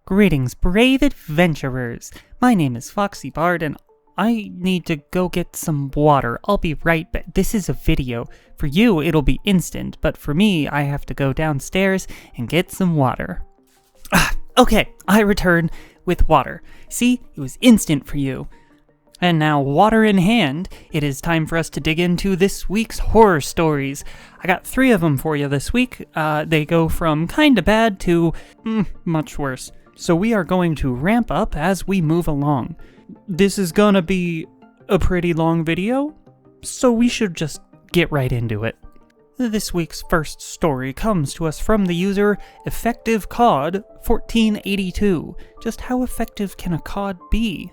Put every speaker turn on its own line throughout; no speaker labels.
Greetings, brave adventurers! My name is FoxyBard, and I need to go get some water. I'll be right back. This is a video. For you, it'll be instant, but for me, I have to go downstairs and get some water. Okay, I return with water. See, it was instant for you. And now, water in hand, it is time for us to dig into this week's horror stories. I got 3 of them for you this week. They go from kinda bad to much worse. So we are going to ramp up as we move along. This is gonna be a pretty long video, so we should just get right into it. This week's first story comes to us from the user EffectiveCod1482. Just how effective can a COD be?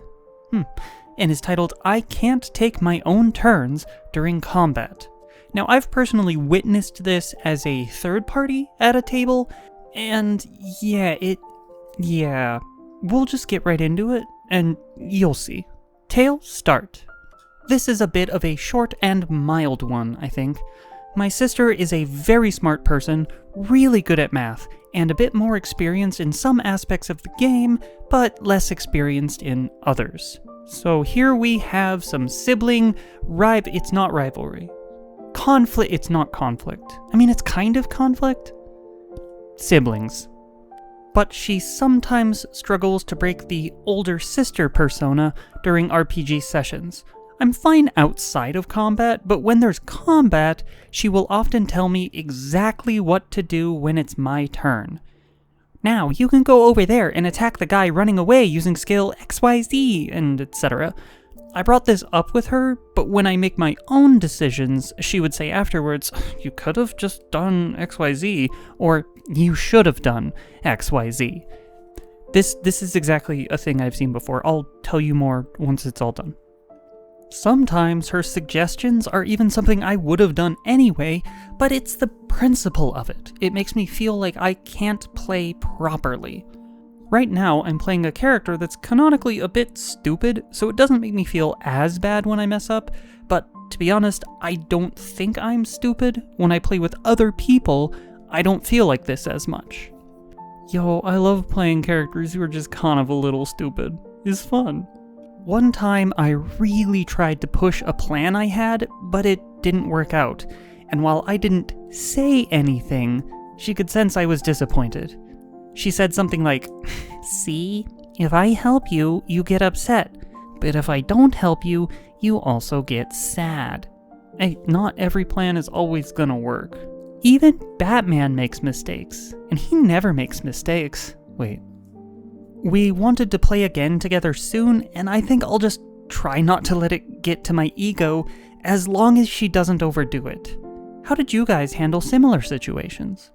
And is titled, I Can't Take My Own Turns During Combat. Now, I've personally witnessed this as a third party at a table, and yeah, we'll just get right into it, and you'll see. Tale start. This is a bit of a short and mild one, I think. My sister is a very smart person, really good at math, and a bit more experienced in some aspects of the game, but less experienced in others. So here we have some sibling it's not rivalry. Conflict, it's not conflict. I mean, it's kind of conflict. Siblings. But she sometimes struggles to break the older sister persona during RPG sessions. I'm fine outside of combat, but when there's combat, she will often tell me exactly what to do when it's my turn. Now, you can go over there and attack the guy running away using skill XYZ, and etc. I brought this up with her, but when I make my own decisions, she would say afterwards, you could have just done XYZ, or you should have done XYZ. This is exactly a thing I've seen before. I'll tell you more once it's all done. Sometimes her suggestions are even something I would have done anyway, but it's the principle of it. It makes me feel like I can't play properly. Right now, I'm playing a character that's canonically a bit stupid, so it doesn't make me feel as bad when I mess up, but to be honest, I don't think I'm stupid. When I play with other people, I don't feel like this as much. Yo, I love playing characters who are just kind of a little stupid. It's fun. One time, I really tried to push a plan I had, but it didn't work out. And while I didn't say anything, she could sense I was disappointed. She said something like, see, if I help you, you get upset. But if I don't help you, you also get sad. Hey, not every plan is always gonna work. Even Batman makes mistakes, and he never makes mistakes. Wait. We wanted to play again together soon, and I think I'll just try not to let it get to my ego as long as she doesn't overdo it. How did you guys handle similar situations?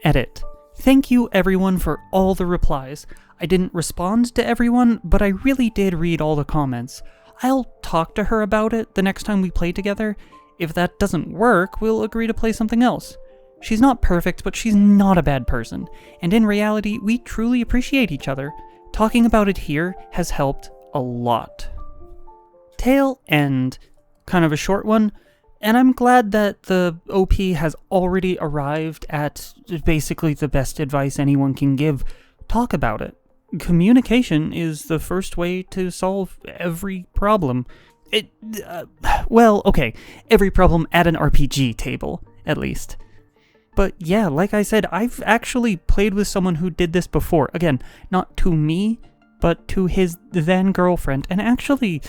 Edit. Thank you everyone for all the replies. I didn't respond to everyone, but I really did read all the comments. I'll talk to her about it the next time we play together. If that doesn't work, we'll agree to play something else. She's not perfect, but she's not a bad person, and in reality, we truly appreciate each other. Talking about it here has helped a lot. Tale end. Kind of a short one, and I'm glad that the OP has already arrived at basically the best advice anyone can give. Talk about it. Communication is the first way to solve every problem. Every problem at an RPG table, at least. But yeah, like I said, I've actually played with someone who did this before. Again, not to me, but to his then girlfriend, and actually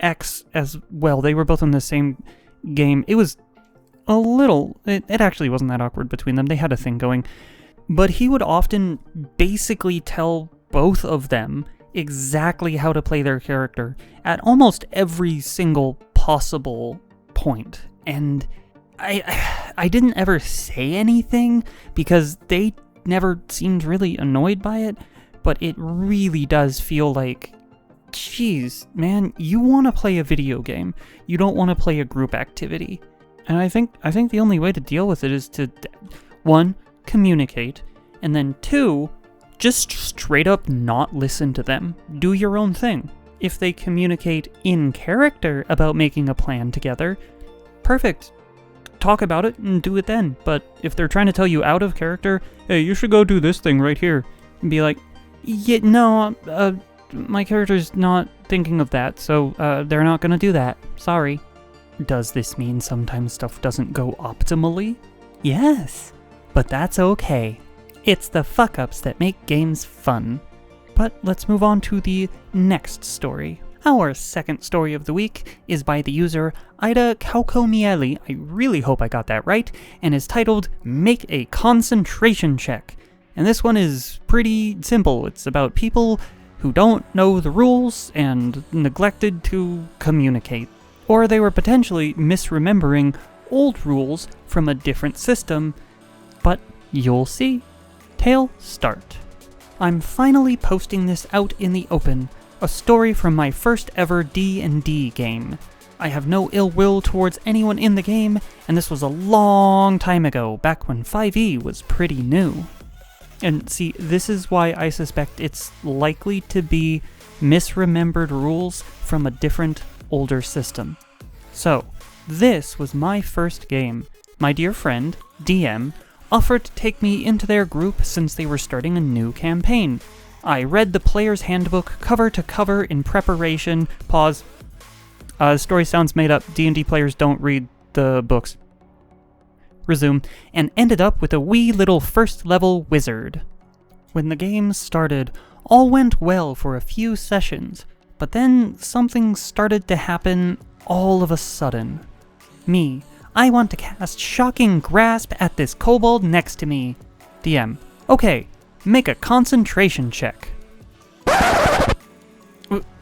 ex as well. They were both in the same game. It was it actually wasn't that awkward between them. They had a thing going. But he would often basically tell both of them exactly how to play their character at almost every single possible point. And I didn't ever say anything because they never seemed really annoyed by it, but it really does feel like, geez, man, you want to play a video game. You don't want to play a group activity. And I think the only way to deal with it is to, 1, communicate, and then 2, just straight up not listen to them. Do your own thing. If they communicate in character about making a plan together, perfect. Talk about it and do it then. But if they're trying to tell you out of character, hey, you should go do this thing right here, and be like, Yeah, no, my character's not thinking of that, so they're not gonna do that. Sorry. Does this mean sometimes stuff doesn't go optimally? Yes, but that's okay. It's the fuck-ups that make games fun. But let's move on to the next story. Our second story of the week is by the user Ida Kaukomieli, I really hope I got that right, and is titled Make a Concentration Check. And this one is pretty simple. It's about people who don't know the rules and neglected to communicate. Or they were potentially misremembering old rules from a different system, but you'll see. Tale start. I'm finally posting this out in the open, a story from my first ever D&D game. I have no ill will towards anyone in the game, and this was a long time ago, back when 5e was pretty new. And see, this is why I suspect it's likely to be misremembered rules from a different, older system. So, this was my first game. My dear friend, DM, offered to take me into their group since they were starting a new campaign. I read the player's handbook cover to cover in preparation. Pause. The story sounds made up. D&D players don't read the books. Resume. And ended up with a wee little first-level wizard. When the game started, all went well for a few sessions, but then something started to happen all of a sudden. Me. I want to cast Shocking Grasp at this kobold next to me. DM. Okay, make a concentration check.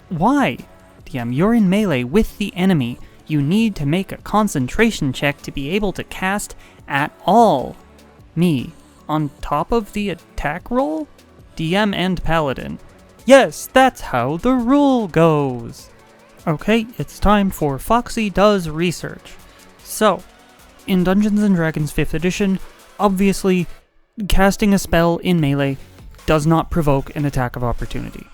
Why? DM, you're in melee with the enemy. You need to make a concentration check to be able to cast at all. Me. On top of the attack roll? DM and Paladin. Yes, that's how the rule goes. Okay, it's time for Foxy Does Research. So, in Dungeons & Dragons 5th edition, obviously, casting a spell in melee does not provoke an attack of opportunity.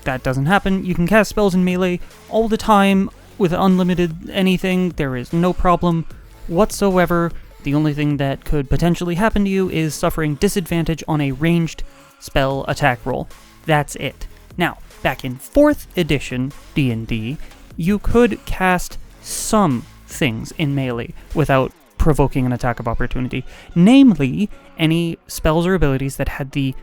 That doesn't happen. You can cast spells in melee all the time with unlimited anything. There is no problem whatsoever. The only thing that could potentially happen to you is suffering disadvantage on a ranged spell attack roll. That's it. Now, back in 4th edition D&D, you could cast some things in melee without provoking an attack of opportunity. Namely, any spells or abilities that had the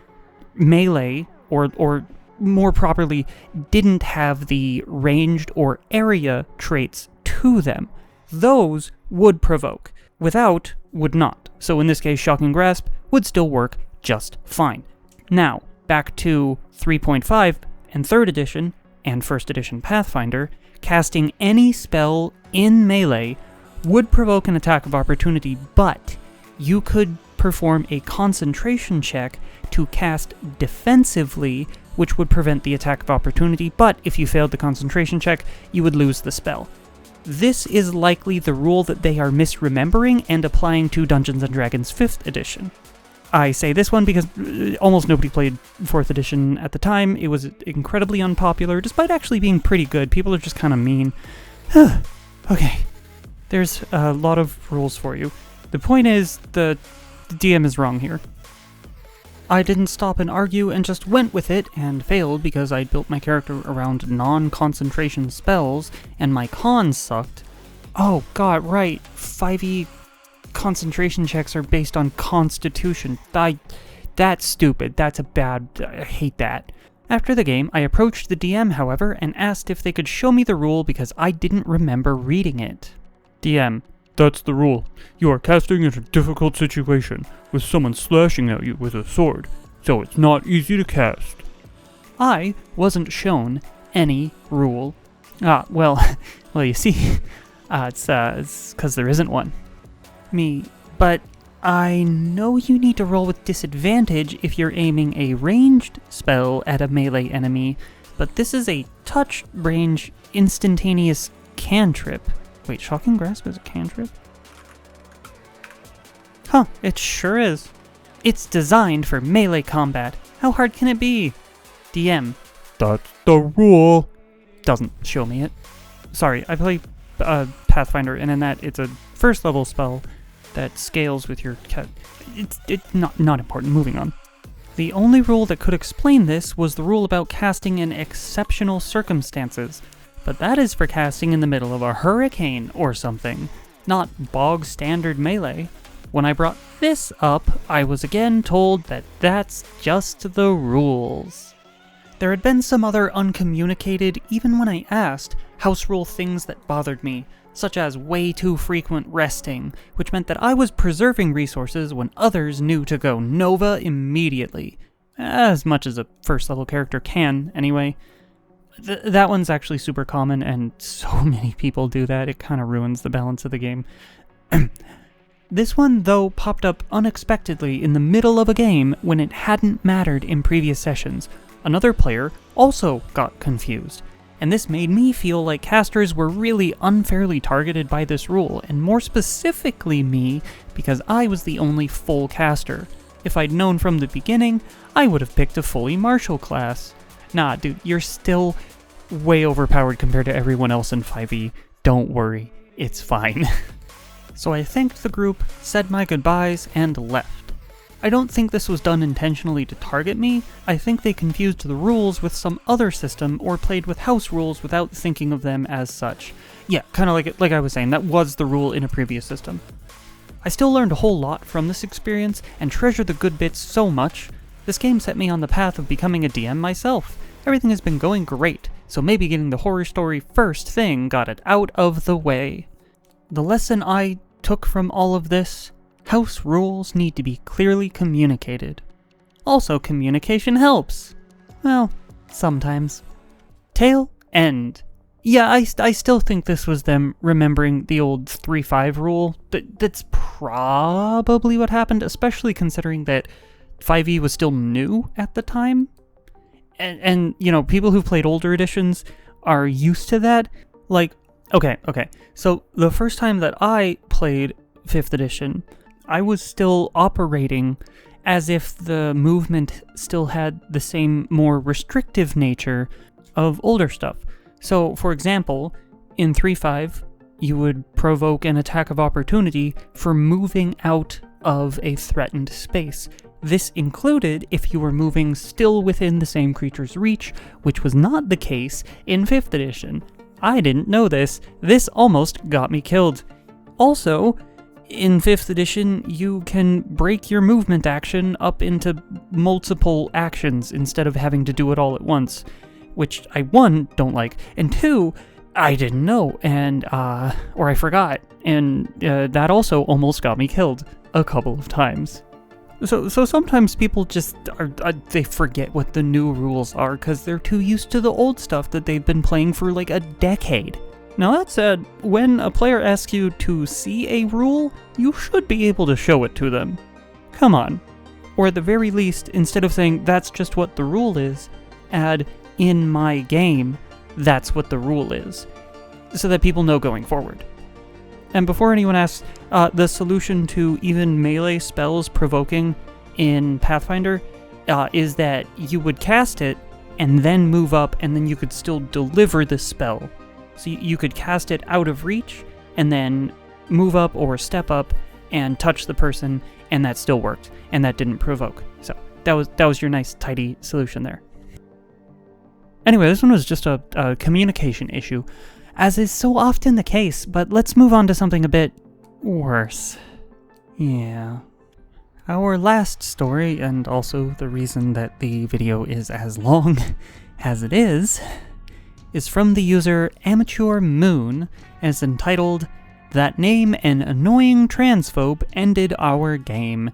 melee, or more properly, didn't have the ranged or area traits to them. Those would provoke. Without, would not. So in this case, Shocking Grasp would still work just fine. Now, back to 3.5 and 3rd edition and 1st edition Pathfinder, casting any spell in melee would provoke an attack of opportunity, but you could perform a concentration check to cast defensively, which would prevent the attack of opportunity, but if you failed the concentration check, you would lose the spell. This is likely the rule that they are misremembering and applying to Dungeons & Dragons 5th edition. I say this one because almost nobody played 4th edition at the time. It was incredibly unpopular, despite actually being pretty good. People are just kind of mean. Okay, there's a lot of rules for you. The point is, the DM is wrong here. I didn't stop and argue and just went with it and failed because I'd built my character around non-concentration spells and my con sucked. Oh god, right, 5e concentration checks are based on constitution. That's stupid. That's I hate that. After the game, I approached the DM, however, and asked if they could show me the rule because I didn't remember reading it. DM. That's the rule. You are casting in a difficult situation, with someone slashing at you with a sword, so it's not easy to cast. I wasn't shown any rule. Well, you see, it's because there isn't one. Me, but I know you need to roll with disadvantage if you're aiming a ranged spell at a melee enemy, but this is a touch range instantaneous cantrip. Wait, Shocking Grasp is a cantrip? Huh, it sure is. It's designed for melee combat. How hard can it be? DM. That's the rule. Doesn't show me it. Sorry, I play Pathfinder, and in that it's a first level spell that scales with your cat. It's not important. Moving on. The only rule that could explain this was the rule about casting in exceptional circumstances, but that is for casting in the middle of a hurricane or something, not bog standard melee. When I brought this up, I was again told that that's just the rules. There had been some other uncommunicated, even when I asked, house rule things that bothered me, such as way too frequent resting, which meant that I was preserving resources when others knew to go Nova immediately. As much as a first level character can, anyway. That one's actually super common, and so many people do that, it kind of ruins the balance of the game. This one, though, popped up unexpectedly in the middle of a game when it hadn't mattered in previous sessions. Another player also got confused, and this made me feel like casters were really unfairly targeted by this rule, and more specifically me, because I was the only full caster. If I'd known from the beginning, I would have picked a fully martial class. Nah, dude, you're still way overpowered compared to everyone else in 5e. Don't worry, it's fine. So I thanked the group, said my goodbyes, and left. I don't think this was done intentionally to target me. I think they confused the rules with some other system or played with house rules without thinking of them as such. Yeah, kind of like I was saying, that was the rule in a previous system. I still learned a whole lot from this experience and treasure the good bits so much. This game set me on the path of becoming a DM myself. Everything has been going great, so maybe getting the horror story first thing got it out of the way. The lesson I took from all of this: house rules need to be clearly communicated. Also, communication helps. Well, sometimes. Tale end. Yeah, I still think this was them remembering the old 3-5 rule. That's probably what happened, especially considering that 5e was still new at the time. And you know, people who played older editions are used to that. Like, okay. So the first time that I played 5th edition, I was still operating as if the movement still had the same more restrictive nature of older stuff. So, for example, in 3-5, you would provoke an attack of opportunity for moving out of a threatened space. This included if you were moving still within the same creature's reach, which was not the case in 5th edition. I didn't know this. This almost got me killed. Also, in 5th edition, you can break your movement action up into multiple actions instead of having to do it all at once, which I, 1, don't like, and 2, I didn't know, and, or I forgot, and that also almost got me killed a couple of times. So sometimes people just they forget what the new rules are because they're too used to the old stuff that they've been playing for like a decade. Now that said, when a player asks you to see a rule, you should be able to show it to them. Come on. Or at the very least, instead of saying that's just what the rule is, add in my game, that's what the rule is, so that people know going forward. And before anyone asks, the solution to even melee spells provoking in Pathfinder is that you would cast it and then move up, and then you could still deliver the spell. So you could cast it out of reach and then move up or step up and touch the person, and that still worked, and that didn't provoke. So that was your nice tidy solution there. Anyway, this one was just a communication issue, as is so often the case, but let's move on to something a bit worse. Yeah. Our last story, and also the reason that the video is as long as it is from the user Amateur Moon, and is entitled, "That Name an Annoying Transphobe Ended Our Game."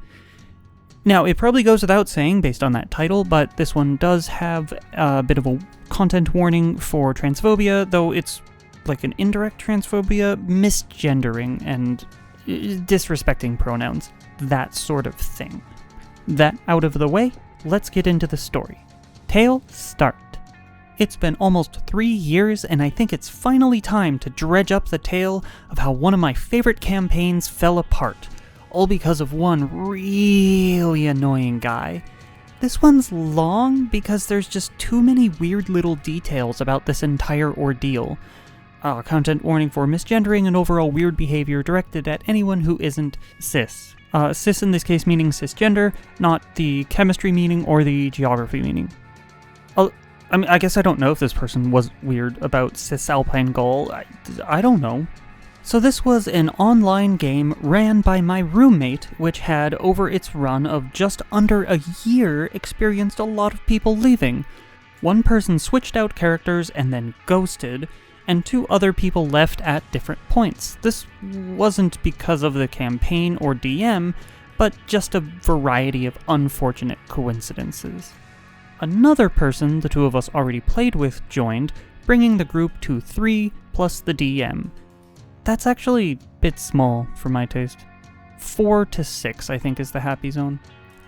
Now, it probably goes without saying based on that title, but this one does have a bit of a content warning for transphobia, though it's like an indirect transphobia, misgendering, and disrespecting pronouns, that sort of thing. That out of the way, let's get into the story. Tale start. It's been almost 3 years, and I think it's finally time to dredge up the tale of how one of my favorite campaigns fell apart, all because of one really annoying guy. This one's long because there's just too many weird little details about this entire ordeal. Content warning for misgendering and overall weird behavior directed at anyone who isn't cis. Cis in this case meaning cisgender, not the chemistry meaning or the geography meaning. I guess I don't know if this person was weird about Cisalpine Gaul. I don't know. So this was an online game ran by my roommate, which had, over its run of just under a year, experienced a lot of people leaving. One person switched out characters and then ghosted, and 2 other people left at different points. This wasn't because of the campaign or DM, but just a variety of unfortunate coincidences. Another person the 2 of us already played with joined, bringing the group to 3 plus the DM. That's actually a bit small for my taste. 4 to 6, I think, is the happy zone.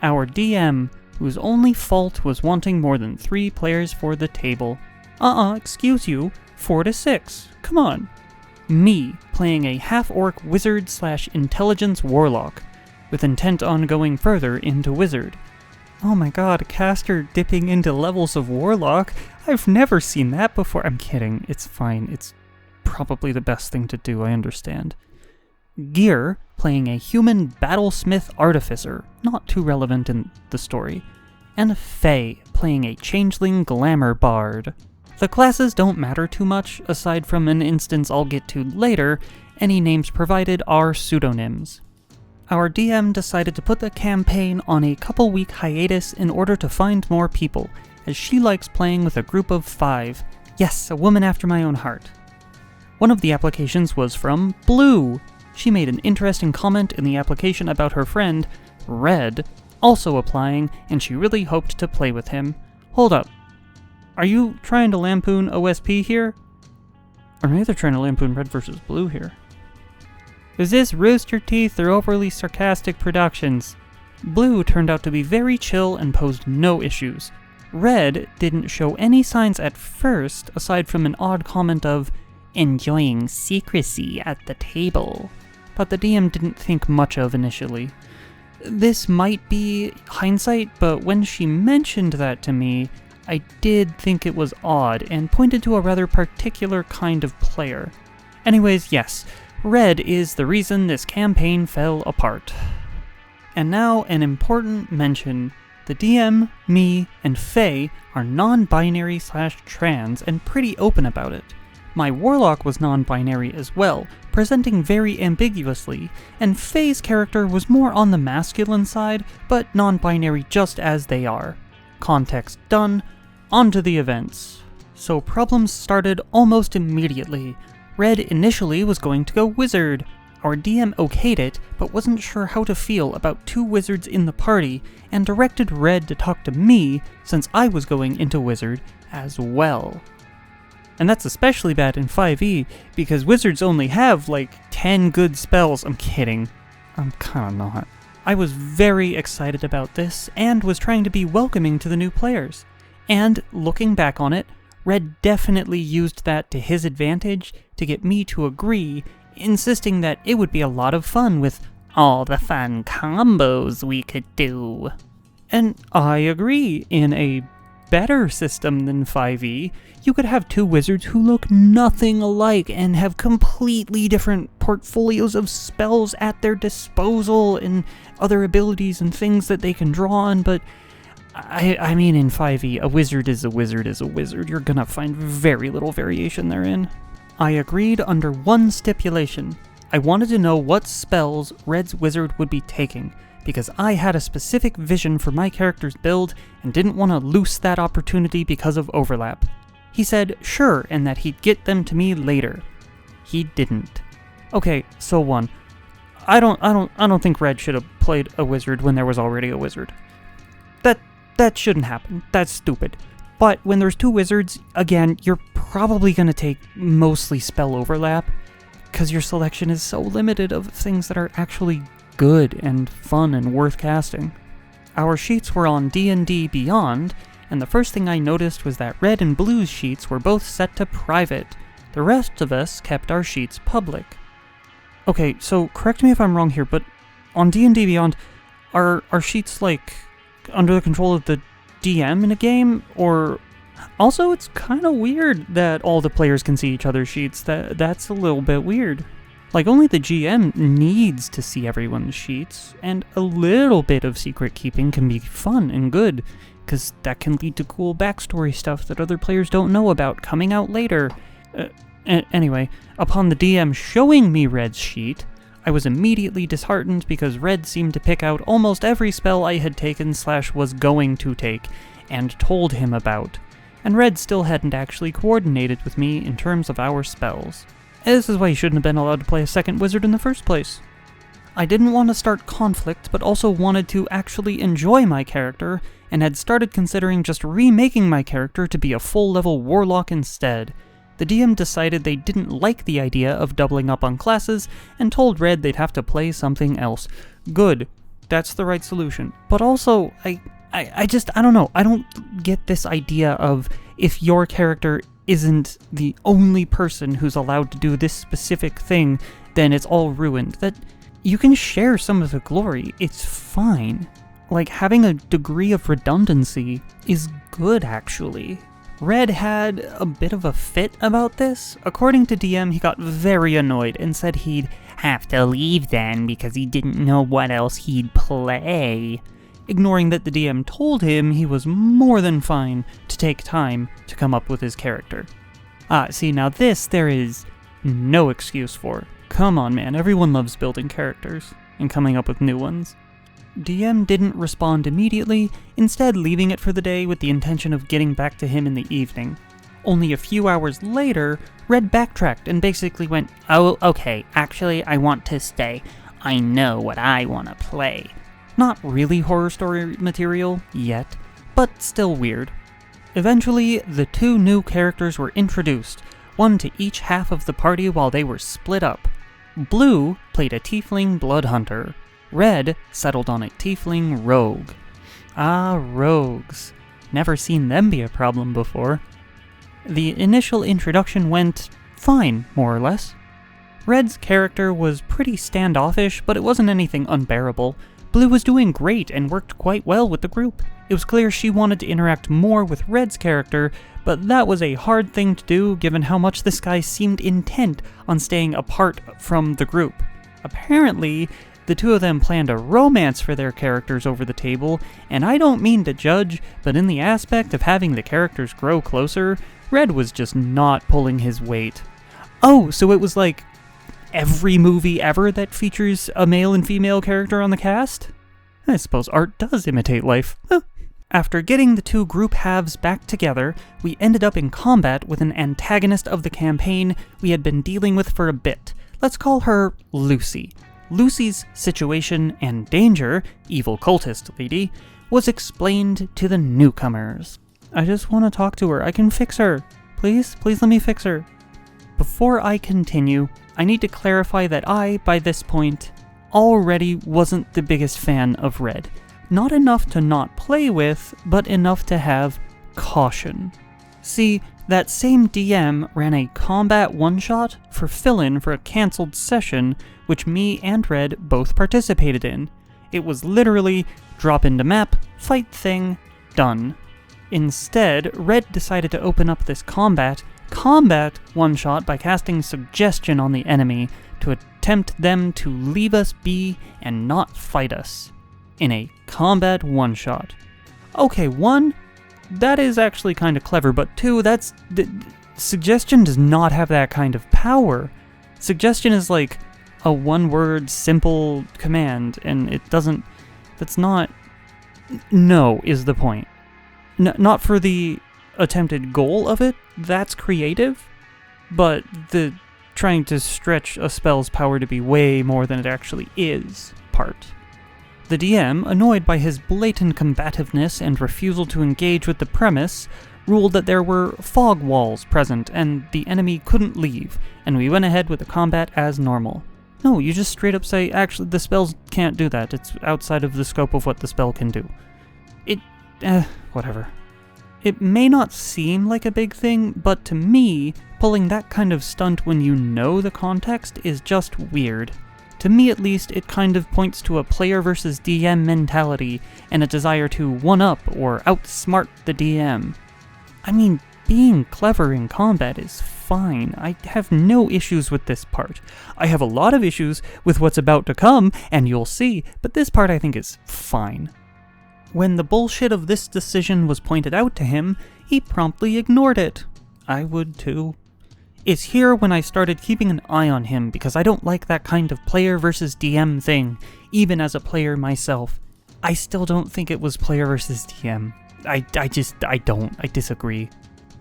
Our DM, whose only fault was wanting more than 3 players for the table. Excuse you, 4 to 6, come on. Me, playing a half-orc wizard/intelligence warlock, with intent on going further into wizard. Oh my god, a caster dipping into levels of warlock? I've never seen that before. I'm kidding, it's fine, it's probably the best thing to do, I understand. Gear, playing a human battlesmith artificer, not too relevant in the story. And Faye, playing a changeling glamour bard. The classes don't matter too much, aside from an instance I'll get to later. Any names provided are pseudonyms. Our DM decided to put the campaign on a couple-week hiatus in order to find more people, as she likes playing with a group of 5. Yes, a woman after my own heart. One of the applications was from Blue. She made an interesting comment in the application about her friend, Red, also applying, and she really hoped to play with him. Hold up. Are you trying to lampoon OSP here? Or maybe they're trying to lampoon Red versus Blue here. Is this Rooster Teeth or overly sarcastic productions? Blue turned out to be very chill and posed no issues. Red didn't show any signs at first, aside from an odd comment of enjoying secrecy at the table, but the DM didn't think much of initially. This might be hindsight, but when she mentioned that to me, I did think it was odd and pointed to a rather particular kind of player. Anyways, yes, Red is the reason this campaign fell apart. And now an important mention. The DM, me, and Faye are non-binary/trans and pretty open about it. My warlock was non-binary as well, presenting very ambiguously, and Faye's character was more on the masculine side, but non-binary just as they are. Context done, on to the events. So problems started almost immediately. Red initially was going to go wizard. Our DM okayed it, but wasn't sure how to feel about 2 wizards in the party, and directed Red to talk to me, since I was going into wizard as well. And that's especially bad in 5e, because wizards only have, 10 good spells. I'm kidding. I'm kinda not. I was very excited about this, and was trying to be welcoming to the new players. And, looking back on it, Red definitely used that to his advantage to get me to agree, insisting that it would be a lot of fun with all the fun combos we could do. And I agree, in a better system than 5e, you could have 2 wizards who look nothing alike and have completely different portfolios of spells at their disposal and other abilities and things that they can draw on, but I mean, in 5e, a wizard is a wizard is a wizard. You're gonna find very little variation therein. I agreed under one stipulation. I wanted to know what spells Red's wizard would be taking, because I had a specific vision for my character's build and didn't want to lose that opportunity because of overlap. He said sure, and that he'd get them to me later. He didn't. Okay, so 1. I don't think Red should have played a wizard when there was already a wizard. That shouldn't happen. That's stupid. But when there's 2 wizards, again, you're probably going to take mostly spell overlap, because your selection is so limited of things that are actually good and fun and worth casting. Our sheets were on D&D Beyond, and the first thing I noticed was that Red and Blue's sheets were both set to private. The rest of us kept our sheets public. Okay, so correct me if I'm wrong here, but on D&D Beyond, are sheets under the control of the DM in a game? Or it's kind of weird that all the players can see each other's sheets. That's a little bit weird. Like, only the GM needs to see everyone's sheets, and a little bit of secret keeping can be fun and good, because that can lead to cool backstory stuff that other players don't know about coming out later. Anyway, upon the DM showing me Red's sheet, I was immediately disheartened because Red seemed to pick out almost every spell I had taken / was going to take, and told him about. And Red still hadn't actually coordinated with me in terms of our spells. This is why he shouldn't have been allowed to play a second wizard in the first place. I didn't want to start conflict, but also wanted to actually enjoy my character, and had started considering just remaking my character to be a full-level warlock instead. The DM decided they didn't like the idea of doubling up on classes, and told Red they'd have to play something else. Good. That's the right solution. But also, I don't know. I don't get this idea of if your character isn't the only person who's allowed to do this specific thing, then it's all ruined. That you can share some of the glory. It's fine. Like, having a degree of redundancy is good, actually. Red had a bit of a fit about this. According to DM, he got very annoyed and said he'd have to leave then because he didn't know what else he'd play, ignoring that the DM told him he was more than fine to take time to come up with his character. See, now this there is no excuse for. Come on, man, everyone loves building characters and coming up with new ones. DM didn't respond immediately, instead leaving it for the day with the intention of getting back to him in the evening. Only a few hours later, Red backtracked and basically went, "Oh, okay, actually I want to stay. I know what I want to play." Not really horror story material yet, but still weird. Eventually, the two new characters were introduced, one to each half of the party while they were split up. Blue played a tiefling blood hunter. Red settled on a tiefling rogue. Ah, rogues. Never seen them be a problem before. The initial introduction went fine, more or less. Red's character was pretty standoffish, but it wasn't anything unbearable. Blue was doing great and worked quite well with the group. It was clear she wanted to interact more with Red's character, but that was a hard thing to do given how much this guy seemed intent on staying apart from the group. Apparently, the two of them planned a romance for their characters over the table, and I don't mean to judge, but in the aspect of having the characters grow closer, Red was just not pulling his weight. Oh, so it was like every movie ever that features a male and female character on the cast? I suppose art does imitate life. After getting the two group halves back together, we ended up in combat with an antagonist of the campaign we had been dealing with for a bit. Let's call her Lucy. Lucy's situation and danger, evil cultist lady, was explained to the newcomers. I just want to talk to her. I can fix her. Please let me fix her. Before I continue, I need to clarify that I, by this point, already wasn't the biggest fan of Red. Not enough to not play with, but enough to have caution. See, that same DM ran a combat one-shot for fill-in for a cancelled session, which me and Red both participated in. It was literally drop into map, fight thing, done. Instead, Red decided to open up this combat one-shot by casting Suggestion on the enemy to attempt them to leave us be and not fight us. In a combat one-shot. Okay, one, that is actually kind of clever, but two, Suggestion does not have that kind of power. Suggestion is like a one-word, simple command, and it doesn't... That's not... No, is the point. Not for the attempted goal of it, that's creative, but the trying to stretch a spell's power to be way more than it actually is part. The DM, annoyed by his blatant combativeness and refusal to engage with the premise, ruled that there were fog walls present and the enemy couldn't leave, and we went ahead with the combat as normal. No, you just straight up say, actually, the spells can't do that. It's outside of the scope of what the spell can do. Whatever. It may not seem like a big thing, but to me, pulling that kind of stunt when you know the context is just weird. To me at least, it kind of points to a player versus DM mentality and a desire to one-up or outsmart the DM. I mean, being clever in combat is fine. I have no issues with this part. I have a lot of issues with what's about to come, and you'll see, but this part I think is fine. When the bullshit of this decision was pointed out to him, he promptly ignored it. I would too. It's here when I started keeping an eye on him because I don't like that kind of player versus DM thing, even as a player myself. I still don't think it was player versus DM. I disagree.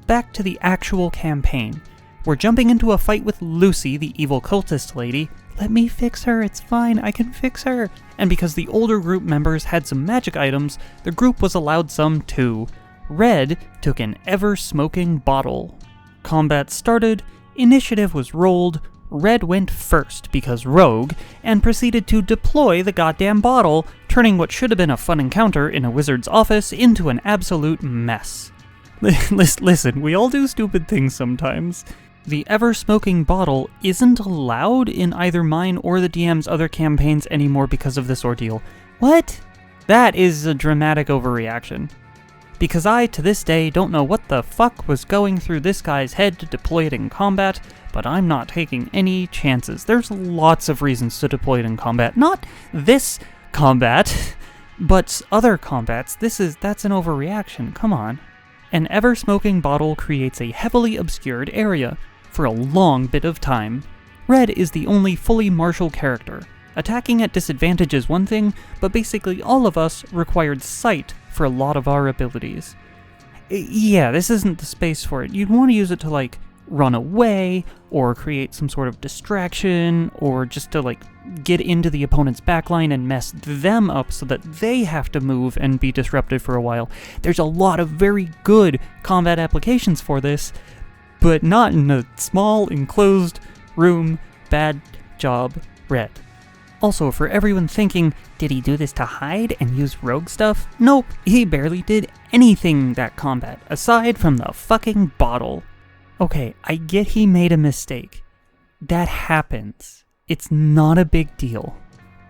Back to the actual campaign. We're jumping into a fight with Lucy, the evil cultist lady. Let me fix her, it's fine, I can fix her. And because the older group members had some magic items, the group was allowed some too. Red took an ever-smoking bottle. Combat started, initiative was rolled, Red went first because rogue, and proceeded to deploy the goddamn bottle, turning what should have been a fun encounter in a wizard's office into an absolute mess. Listen, we all do stupid things sometimes. The ever-smoking bottle isn't allowed in either mine or the DM's other campaigns anymore because of this ordeal. What? That is a dramatic overreaction. Because I, to this day, don't know what the fuck was going through this guy's head to deploy it in combat, but I'm not taking any chances. There's lots of reasons to deploy it in combat. Not this combat, but other combats. That's an overreaction, come on. An ever-smoking bottle creates a heavily obscured area for a long bit of time. Red is the only fully martial character. Attacking at disadvantage is one thing, but basically all of us required sight for a lot of our abilities. Yeah, this isn't the space for it. You'd want to use it to, like, run away, or create some sort of distraction, or just to, like, get into the opponent's backline and mess them up so that they have to move and be disrupted for a while. There's a lot of very good combat applications for this, but not in a small, enclosed room. Bad job, Red. Also, for everyone thinking, did he do this to hide and use rogue stuff? Nope, he barely did anything that combat, aside from the fucking bottle. Okay, I get he made a mistake. That happens. It's not a big deal.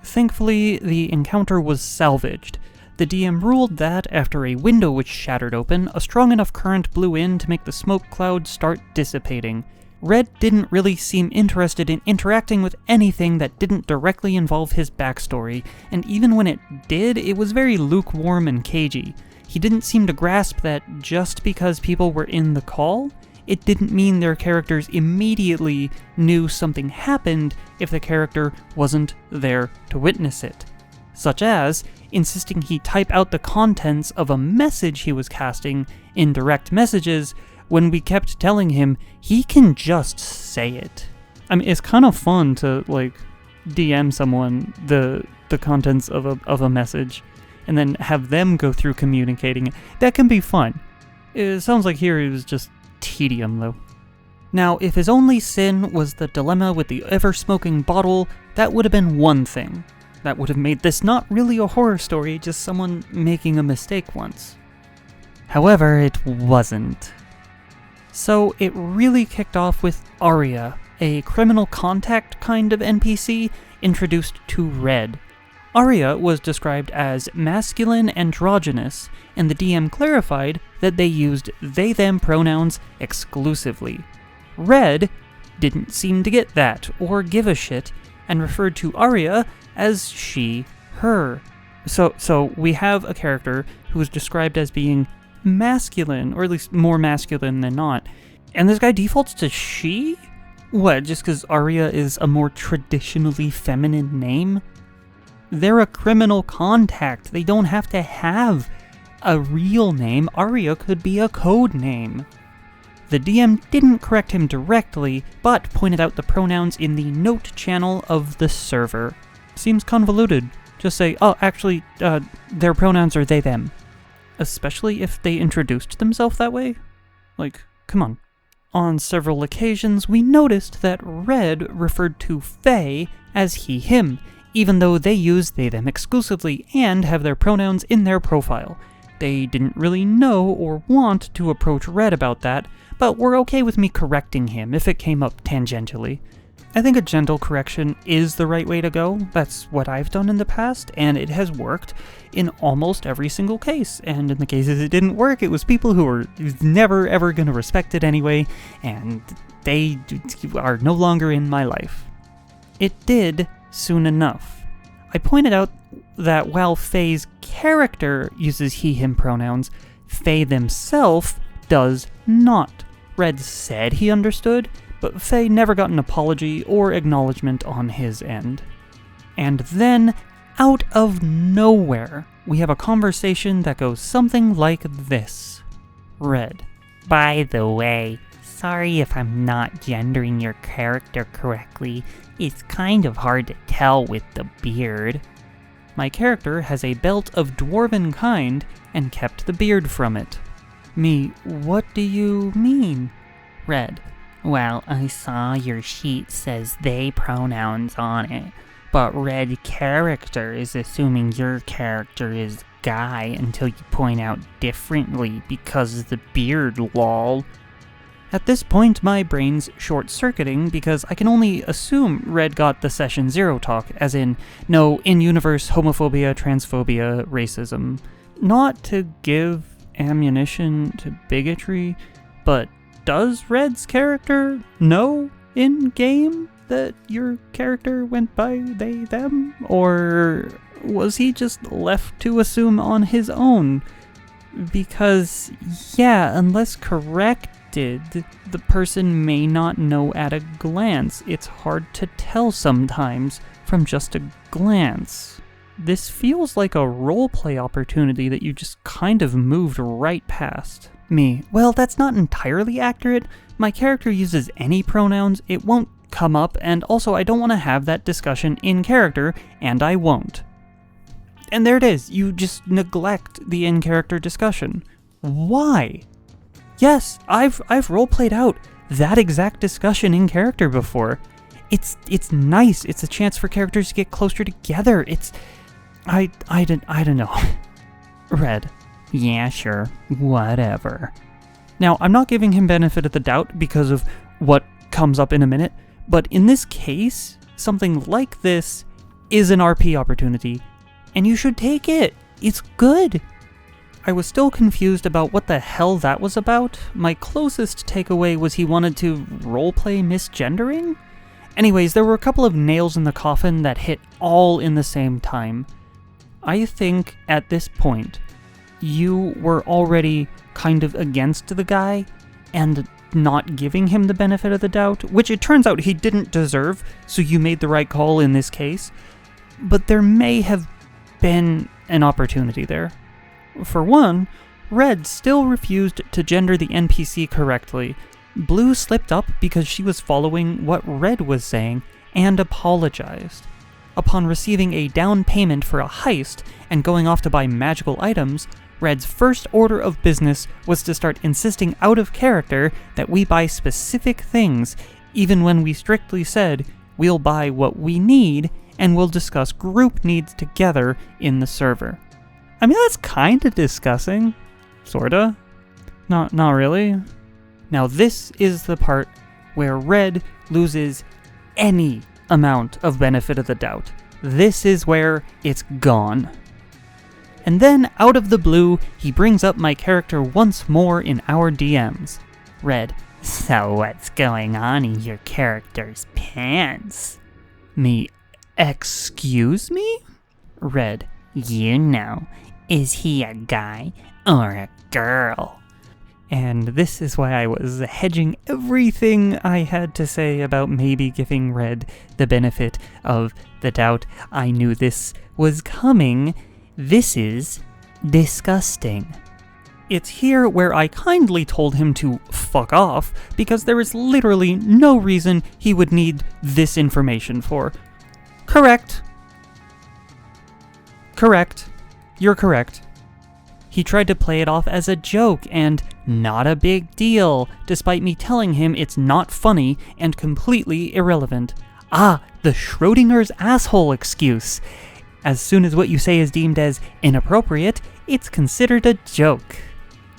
Thankfully, the encounter was salvaged. The DM ruled that, after a window which shattered open, a strong enough current blew in to make the smoke cloud start dissipating. Red didn't really seem interested in interacting with anything that didn't directly involve his backstory, and even when it did, it was very lukewarm and cagey. He didn't seem to grasp that just because people were in the call, it didn't mean their characters immediately knew something happened if the character wasn't there to witness it. Such as insisting he type out the contents of a message he was casting in direct messages when we kept telling him he can just say it. I mean, it's kind of fun to, like, DM someone the contents of a message and then have them go through communicating it. That can be fun. It sounds like here it was just tedium, though. Now, if his only sin was the dilemma with the ever-smoking bottle, that would have been one thing. That would have made this not really a horror story, just someone making a mistake once. However, it wasn't. So it really kicked off with Arya, a criminal contact kind of NPC introduced to Red. Arya was described as masculine androgynous, and the DM clarified that they used they-them pronouns exclusively. Red didn't seem to get that, or give a shit, and referred to Arya as she, her. So we have a character who is described as being masculine, or at least more masculine than not. And this guy defaults to she? What, just because Arya is a more traditionally feminine name? They're a criminal contact. They don't have to have a real name. Arya could be a code name. The DM didn't correct him directly, but pointed out the pronouns in the note channel of the server. Seems convoluted. Just say, oh, actually, their pronouns are they, them. Especially if they introduced themselves that way? Like, come on. On several occasions, we noticed that Red referred to Faye as he, him, even though they use they, them exclusively and have their pronouns in their profile. They didn't really know or want to approach Red about that, but were okay with me correcting him if it came up tangentially. I think a gentle correction is the right way to go. That's what I've done in the past, and it has worked in almost every single case. And in the cases it didn't work, it was people who were never ever going to respect it anyway, and they are no longer in my life. It did soon enough. I pointed out that while Faye's character uses he/him pronouns, Faye themselves does not. Red said he understood, but Faye never got an apology or acknowledgement on his end. And then, out of nowhere, we have a conversation that goes something like this. Red.
By the way, sorry if I'm not gendering your character correctly. It's kind of hard to tell with the beard.
My character has a belt of dwarven kind and kept the beard from it. Me, what do you mean?
Red. Well, I saw your sheet says they pronouns on it, but red character is assuming your character is guy until you point out differently because of the beard, lol.
At this point, my brain's short-circuiting because I can only assume Red got the Session Zero talk, as in, no in-universe homophobia, transphobia, racism. Not to give ammunition to bigotry, but does Red's character know in-game that your character went by they, them? Or was he just left to assume on his own? Because, yeah, unless corrected, the person may not know at a glance. It's hard to tell sometimes from just a glance. This feels like a roleplay opportunity that you just kind of moved right past. Me. Well, that's not entirely accurate. My character uses any pronouns, it won't come up, and also I don't want to have that discussion in character, and I won't. And there it is, you just neglect the in-character discussion. Why? Yes, I've roleplayed out that exact discussion in character before. It's nice, it's a chance for characters to get closer together, I don't know. Red.
Yeah, sure. Whatever.
Now, I'm not giving him benefit of the doubt because of what comes up in a minute, but in this case, something like this is an RP opportunity, and you should take it. It's good. I was still confused about what the hell that was about. My closest takeaway was he wanted to roleplay misgendering? Anyways, there were a couple of nails in the coffin that hit all in the same time. I think at this point, you were already kind of against the guy and not giving him the benefit of the doubt, which it turns out he didn't deserve, so you made the right call in this case. But there may have been an opportunity there. For one, Red still refused to gender the NPC correctly. Blue slipped up because she was following what Red was saying and apologized. Upon receiving a down payment for a heist and going off to buy magical items, Red's first order of business was to start insisting out of character that we buy specific things, even when we strictly said we'll buy what we need and we'll discuss group needs together in the server. I mean, that's kinda discussing. Sorta. Not really. Now this is the part where Red loses any amount of benefit of the doubt. This is where it's gone. And then, out of the blue, he brings up my character once more in our DMs. Red.
So what's going on in your character's pants?
Me. Excuse me?
Red. You know, is he a guy or a girl?
And this is why I was hedging everything I had to say about maybe giving Red the benefit of the doubt. I knew this was coming. This is disgusting. It's here where I kindly told him to fuck off, because there is literally no reason he would need this information for. Correct. Correct. You're correct. He tried to play it off as a joke and not a big deal, despite me telling him it's not funny and completely irrelevant. Ah, the Schrodinger's asshole excuse. As soon as what you say is deemed as inappropriate, it's considered a joke.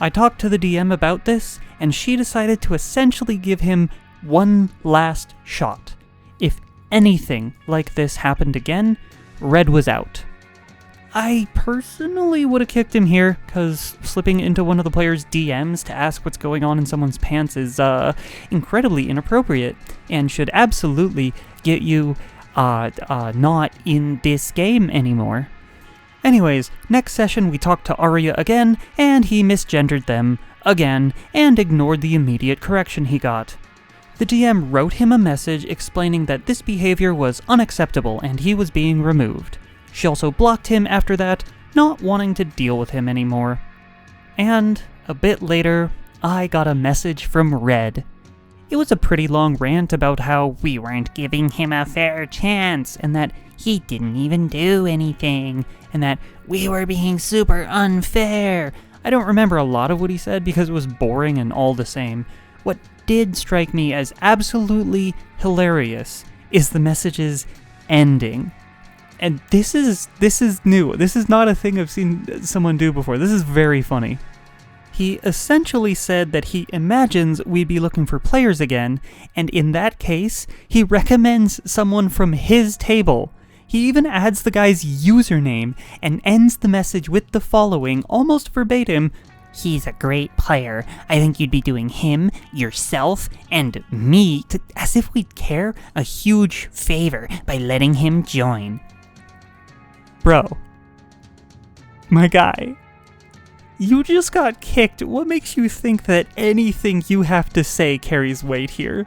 I talked to the DM about this, and she decided to essentially give him one last shot. If anything like this happened again, Red was out. I personally would have kicked him here, because slipping into one of the player's DMs to ask what's going on in someone's pants is incredibly inappropriate, and should absolutely get you not in this game anymore. Anyways, next session we talked to Arya again, and he misgendered them again, and ignored the immediate correction he got. The DM wrote him a message explaining that this behavior was unacceptable and he was being removed. She also blocked him after that, not wanting to deal with him anymore. And a bit later, I got a message from Red. It was a pretty long rant about how
We weren't giving him a fair chance, and that he didn't even do anything, and that we were being super unfair.
I don't remember a lot of what he said because it was boring and all the same. What did strike me as absolutely hilarious is the message's ending. And this is new. This is not a thing I've seen someone do before. This is very funny. He essentially said that he imagines we'd be looking for players again, and in that case, he recommends someone from his table. He even adds the guy's username and ends the message with the following, almost verbatim:
He's a great player. I think you'd be doing him, yourself, and me, as if we'd care, a huge favor by letting him join.
Bro. My guy. You just got kicked. What makes you think that anything you have to say carries weight here?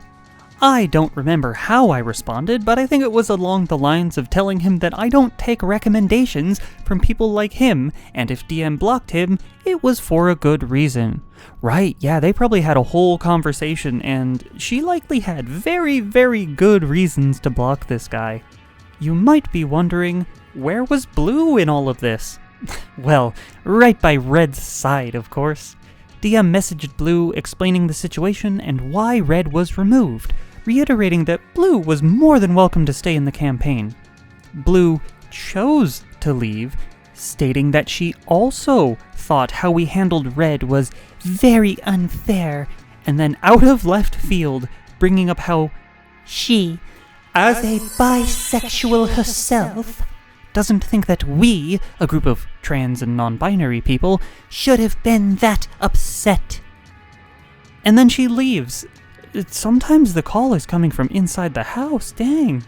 I don't remember how I responded, but I think it was along the lines of telling him that I don't take recommendations from people like him, and if DM blocked him, it was for a good reason. Right, yeah, they probably had a whole conversation, and she likely had very, very good reasons to block this guy. You might be wondering, where was Blue in all of this? Well, right by Red's side, of course. DM messaged Blue explaining the situation and why Red was removed, reiterating that Blue was more than welcome to stay in the campaign. Blue chose to leave, stating that she also thought how we handled Red was very unfair, and then out of left field, bringing up how
she, as a bisexual herself,
doesn't think that we, a group of trans and non-binary people,
should have been that upset.
And then she leaves. Sometimes the call is coming from inside the house, dang.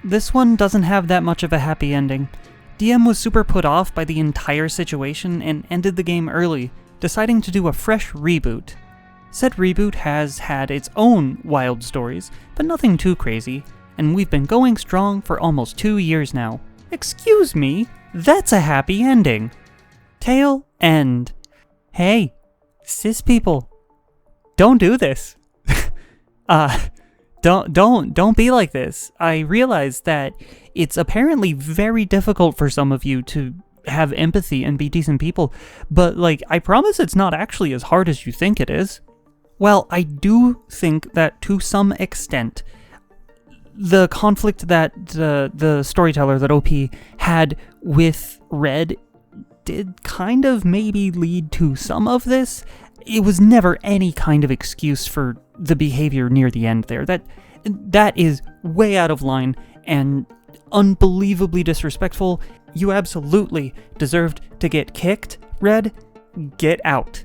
This one doesn't have that much of a happy ending. DM was super put off by the entire situation and ended the game early, deciding to do a fresh reboot. Said reboot has had its own wild stories, but nothing too crazy, and we've been going strong for almost 2 years now. Excuse me, that's a happy ending. Tail end. Hey, cis people, don't do this. Don't be like this. I realize that it's apparently very difficult for some of you to have empathy and be decent people, but I promise it's not actually as hard as you think it is. Well, I do think that to some extent, the conflict that the storyteller, that OP, had with Red did kind of maybe lead to some of this. It was never any kind of excuse for the behavior near the end there. That is way out of line and unbelievably disrespectful. You absolutely deserved to get kicked. Red, get out.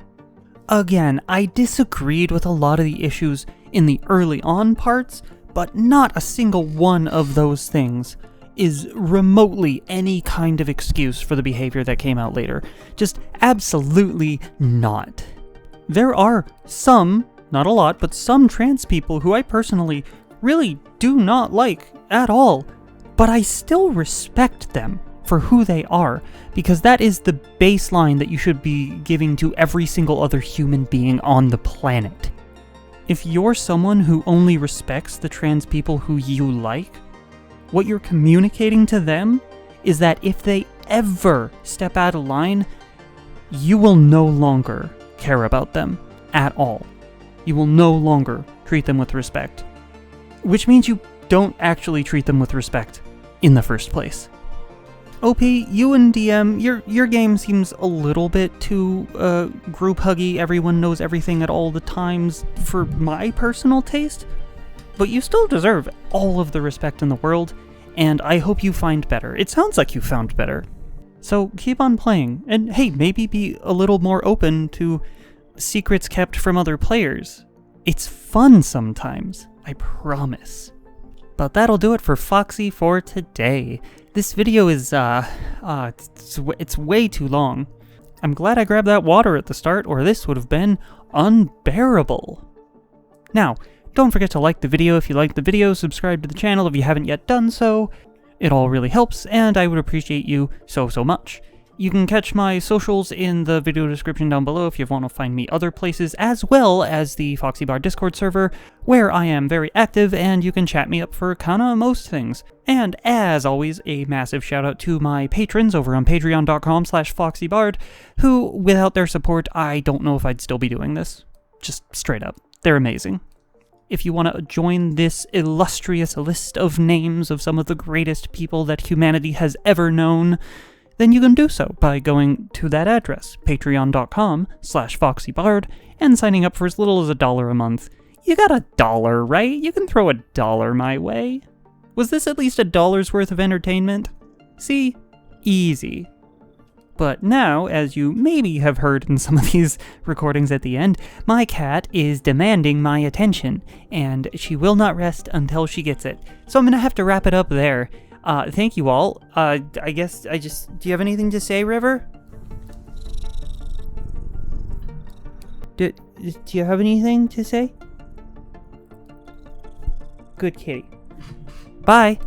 Again, I disagreed with a lot of the issues in the early on parts, but not a single one of those things is remotely any kind of excuse for the behavior that came out later. Just absolutely not. There are some, not a lot, but some trans people who I personally really do not like at all, but I still respect them for who they are, because that is the baseline that you should be giving to every single other human being on the planet. If you're someone who only respects the trans people who you like, what you're communicating to them is that if they ever step out of line, you will no longer care about them at all. You will no longer treat them with respect. Which means you don't actually treat them with respect in the first place. OP, you and DM, your game seems a little bit too group huggy, everyone knows everything at all the times for my personal taste, but you still deserve all of the respect in the world, and I hope you find better. It sounds like you found better. So keep on playing, and hey, maybe be a little more open to secrets kept from other players. It's fun sometimes, I promise. But that'll do it for Foxy for today. This video is, it's way too long. I'm glad I grabbed that water at the start, or this would have been unbearable. Now, don't forget to like the video if you liked the video, subscribe to the channel if you haven't yet done so. It all really helps, and I would appreciate you so much. You can catch my socials in the video description down below if you want to find me other places, as well as the FoxyBard Discord server, where I am very active and you can chat me up for kinda most things. And as always, a massive shout out to my patrons over on patreon.com/FoxyBard, who, without their support, I don't know if I'd still be doing this. Just straight up. They're amazing. If you want to join this illustrious list of names of some of the greatest people that humanity has ever known, then you can do so by going to that address, patreon.com/FoxyBard, and signing up for as little as $1 a month. You got $1, right? You can throw $1 my way. Was this at least $1's worth of entertainment? See? Easy. But now, as you maybe have heard in some of these recordings at the end, my cat is demanding my attention, and she will not rest until she gets it. So I'm gonna have to wrap it up there. Thank you all. I guess do you have anything to say, River? Do you have anything to say? Good kitty. Bye.